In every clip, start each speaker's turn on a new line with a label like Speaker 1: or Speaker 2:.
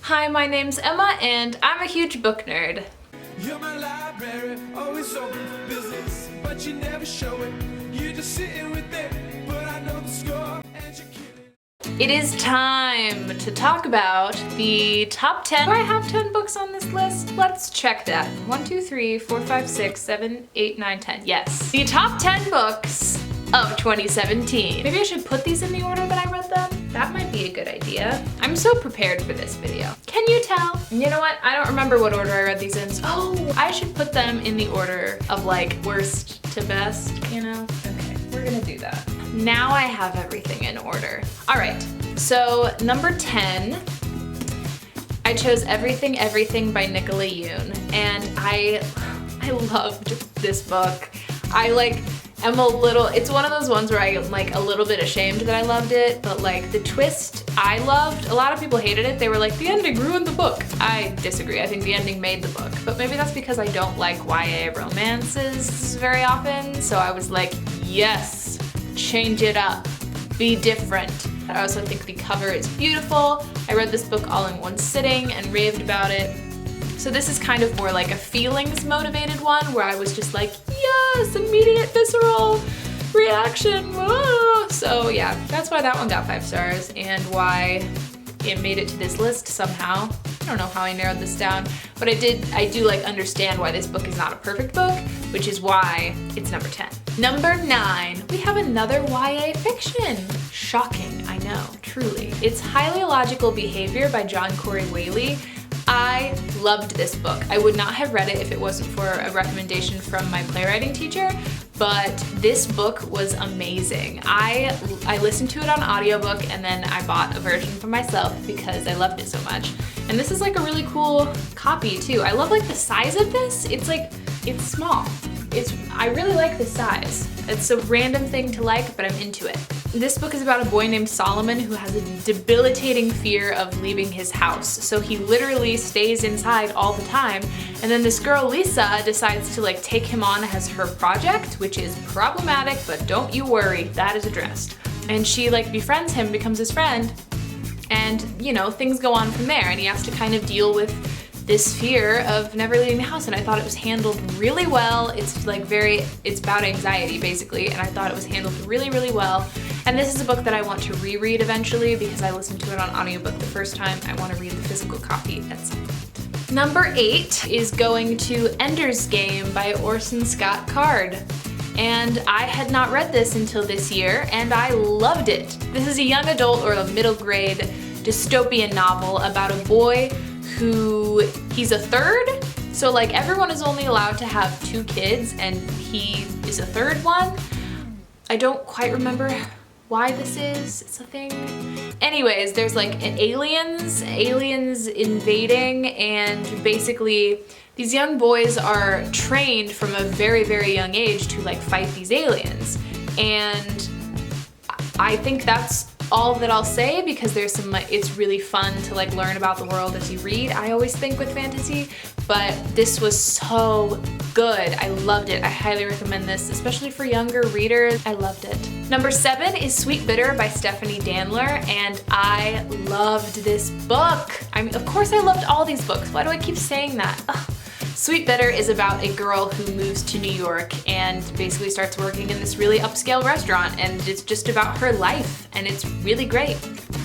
Speaker 1: Hi, my name's Emma, and I'm a huge book nerd.
Speaker 2: You're my library, always open for business, but you never show it. You're just sitting with it, but I know the score, and you're killing.
Speaker 1: It is time to talk about the top 10. Do I have 10 books on this list? Let's check that. 1, 2, 3, 4, 5, 6, 7, 8, 9, 10. Yes. The top 10 books of 2017. Maybe I should put these in the order that I read them? That might be a good idea. I'm so prepared for this video. Can you tell? You know what? I don't remember what order I read these in. Oh, I should put them in the order of like worst to best, you know? Okay, we're gonna do that. Now I have everything in order. All right, so number 10, I chose Everything Everything by Nicola Yoon, and I loved this book. I'm a little, it's one of those ones where I'm like a little bit ashamed that I loved it, but like the twist I loved. A lot of people hated it. They were like, the ending ruined the book. I disagree. I think the ending made the book, but maybe that's because I don't like YA romances very often. So I was like, yes, change it up, be different. I also think the cover is beautiful. I read this book all in one sitting and raved about it. So this is kind of more like a feelings motivated one where I was just like, yes, immediate visceral reaction. Whoa. So yeah, that's why that one got 5 stars and why it made it to this list somehow. I don't know how I narrowed this down, but I do like understand why this book is not a perfect book, which is why it's number 10. Number 9, we have another YA fiction. Shocking, I know, truly. It's Highly Illogical Behavior by John Corey Whaley. I loved this book. I would not have read it if it wasn't for a recommendation from my playwriting teacher, but this book was amazing. I listened to it on audiobook and then I bought a version for myself because I loved it so much. And this is like a really cool copy too. I love like the size of this. It's small. I really like the size. It's a random thing to like, but I'm into it. This book is about a boy named Solomon who has a debilitating fear of leaving his house. So he literally stays inside all the time. And then this girl, Lisa, decides to like take him on as her project, which is problematic, but don't you worry, that is addressed. And she like befriends him, becomes his friend, and you know, things go on from there. And he has to kind of deal with this fear of never leaving the house, and I thought it was handled really well. It's like it's about anxiety basically, and I thought it was handled really, really well. And this is a book that I want to reread eventually because I listened to it on audiobook the first time. I want to read the physical copy at some point. Number 8 is going to Ender's Game by Orson Scott Card. And I had not read this until this year, and I loved it. This is a young adult or a middle grade dystopian novel about a boy he's a third, so like everyone is only allowed to have 2 kids and he is a third one. I don't quite remember why this is, it's a thing. Anyways, there's like aliens invading, and basically these young boys are trained from a very, very young age to like fight these aliens. And I think that's all that I'll say because there's it's really fun to like learn about the world as you read, I always think with fantasy, but this was so good. I loved it. I highly recommend this, especially for younger readers. I loved it. Number 7 is Sweet Bitter by Stephanie Danler, and I loved this book. I mean, of course I loved all these books. Why do I keep saying that? Ugh. Sweet Bitter is about a girl who moves to New York and basically starts working in this really upscale restaurant, and it's just about her life, and it's really great.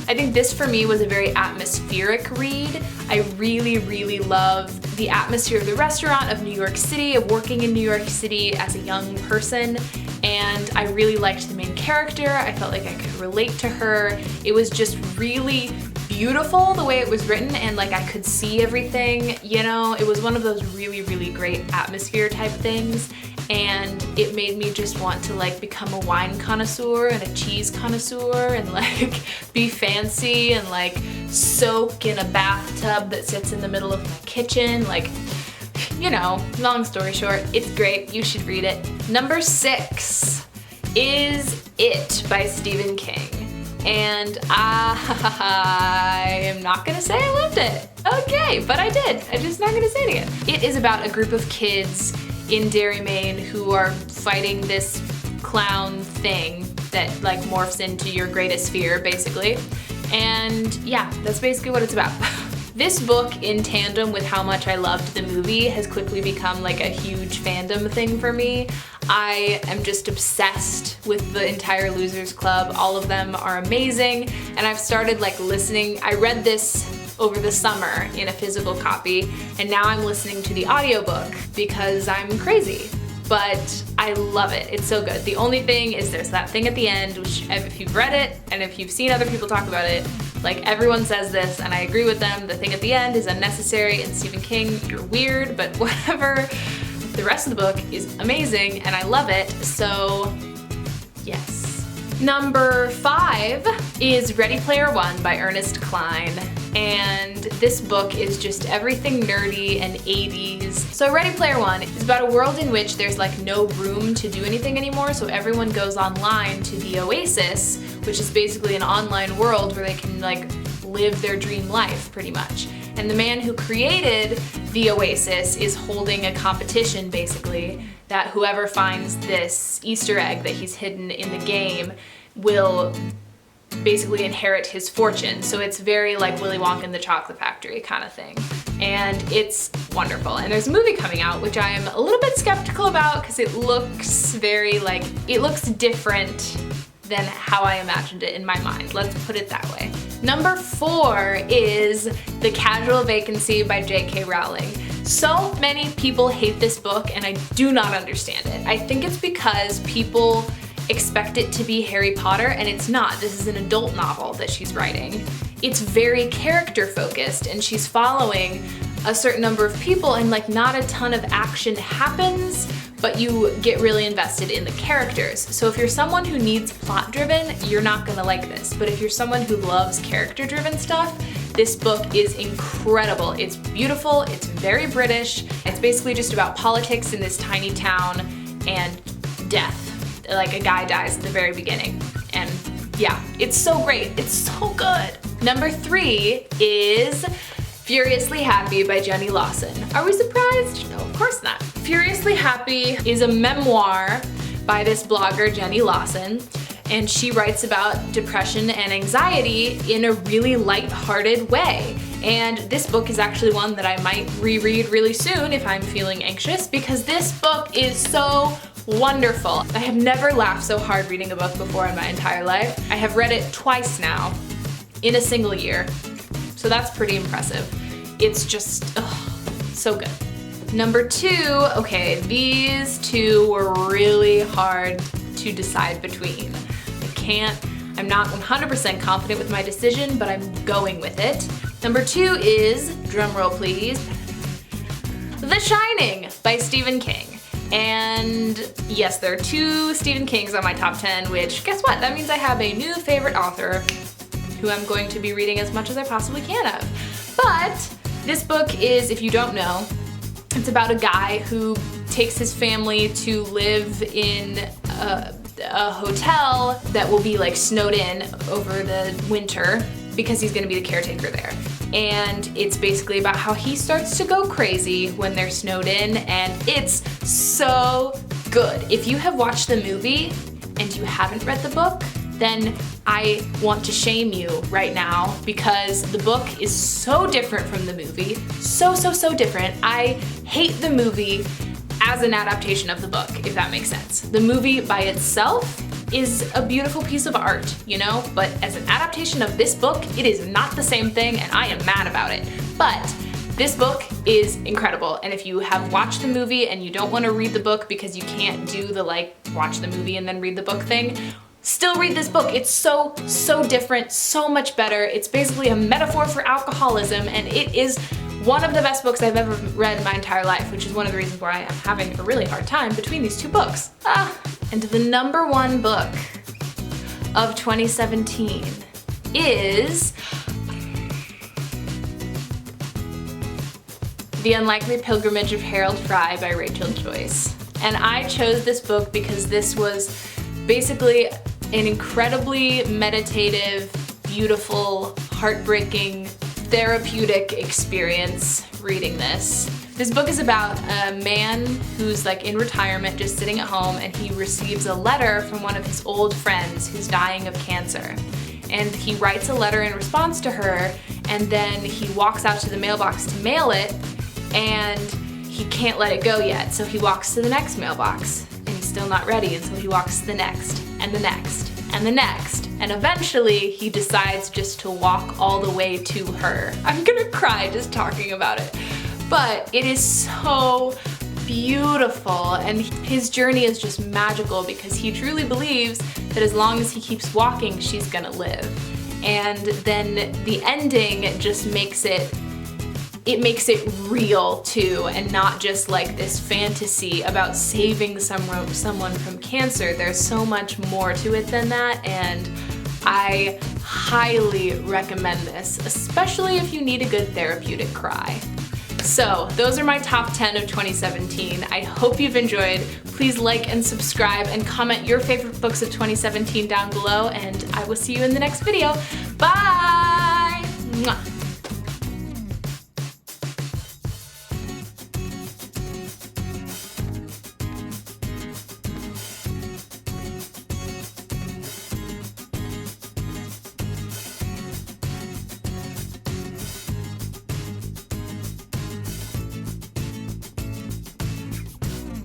Speaker 1: I think this for me was a very atmospheric read. I really, really loved the atmosphere of the restaurant, of New York City, of working in New York City as a young person, and I really liked the main character. I felt like I could relate to her. It was just really beautiful the way it was written, and like I could see everything, you know. It was one of those really, really great atmosphere type things, and it made me just want to like become a wine connoisseur and a cheese connoisseur and like be fancy and like soak in a bathtub that sits in the middle of my kitchen. Like, you know, long story short, it's great. You should read it. Number 6 is It by Stephen King. And I am not gonna say I loved it. Okay, but I did. I'm just not gonna say it again. It is about a group of kids in Derry, Maine who are fighting this clown thing that like morphs into your greatest fear, basically. And yeah, that's basically what it's about. This book, in tandem with how much I loved the movie, has quickly become like a huge fandom thing for me. I am just obsessed with the entire Losers Club. All of them are amazing, and I've started like listening. I read this over the summer in a physical copy, and now I'm listening to the audiobook because I'm crazy. But I love it. It's so good. The only thing is there's that thing at the end, which if you've read it and if you've seen other people talk about it, like everyone says this and I agree with them, the thing at the end is unnecessary, and Stephen King, you're weird, but whatever. The rest of the book is amazing and I love it, so yes. Number 5 is Ready Player One by Ernest Cline. And this book is just everything nerdy and 80s. So Ready Player One is about a world in which there's like no room to do anything anymore, so everyone goes online to the Oasis, which is basically an online world where they can like live their dream life pretty much. And the man who created the Oasis is holding a competition basically that whoever finds this Easter egg that he's hidden in the game will basically inherit his fortune. So it's very like Willy Wonka and the Chocolate Factory kind of thing. And it's wonderful. And there's a movie coming out, which I am a little bit skeptical about because it looks very like, it looks different than how I imagined it in my mind. Let's put it that way. Number 4 is The Casual Vacancy by J.K. Rowling. So many people hate this book and I do not understand it. I think it's because people expect it to be Harry Potter, and it's not. This is an adult novel that she's writing. It's very character focused and she's following a certain number of people, and like not a ton of action happens, but you get really invested in the characters. So if you're someone who needs plot driven, you're not gonna like this. But if you're someone who loves character driven stuff, this book is incredible. It's beautiful, it's very British. It's basically just about politics in this tiny town and death. Like a guy dies at the very beginning. And yeah, it's so great. It's so good. Number 3 is Furiously Happy by Jenny Lawson. Are we surprised? No, of course not. Furiously Happy is a memoir by this blogger, Jenny Lawson, and she writes about depression and anxiety in a really light-hearted way. And this book is actually one that I might reread really soon if I'm feeling anxious, because this book is so wonderful. I have never laughed so hard reading a book before in my entire life. I have read it twice now in a single year, so that's pretty impressive. It's just, so good. Number 2, okay, these two were really hard to decide between. I'm not 100% confident with my decision, but I'm going with it. Number 2 is, drumroll please, The Shining by Stephen King. And yes, there are 2 Stephen Kings on my top 10, which guess what? That means I have a new favorite author who I'm going to be reading as much as I possibly can of. But this book is, if you don't know, it's about a guy who takes his family to live in a hotel that will be like snowed in over the winter because he's gonna be the caretaker there. And it's basically about how he starts to go crazy when they're snowed in, and it's so good. If you have watched the movie and you haven't read the book, then I want to shame you right now, because the book is so different from the movie. So different. I hate the movie as an adaptation of the book, if that makes sense. The movie by itself is a beautiful piece of art, you know? But as an adaptation of this book, it is not the same thing, and I am mad about it. But this book is incredible, and if you have watched the movie and you don't want to read the book because you can't do the like watch the movie and then read the book thing, still read this book. It's so different, so much better. It's basically a metaphor for alcoholism, and it is one of the best books I've ever read in my entire life, which is one of the reasons why I am having a really hard time between these 2 books. And the number 1 book of 2017 is The Unlikely Pilgrimage of Harold Fry by Rachel Joyce. And I chose this book because this was basically an incredibly meditative, beautiful, heartbreaking, therapeutic experience reading this. This book is about a man who's like in retirement, just sitting at home, and he receives a letter from one of his old friends who's dying of cancer. And he writes a letter in response to her, and then he walks out to the mailbox to mail it, and he can't let it go yet. So he walks to the next mailbox, and he's still not ready, and so he walks to the next, and the next, and the next, and eventually he decides just to walk all the way to her. I'm gonna cry just talking about it. But it is so beautiful, and his journey is just magical because he truly believes that as long as he keeps walking, she's gonna live. And then the ending just makes it real too, and not just like this fantasy about saving someone from cancer. There's so much more to it than that, and I highly recommend this, especially if you need a good therapeutic cry. So those are my top 10 of 2017. I hope you've enjoyed. Please like and subscribe and comment your favorite books of 2017 down below, and I will see you in the next video. Bye! Mwah.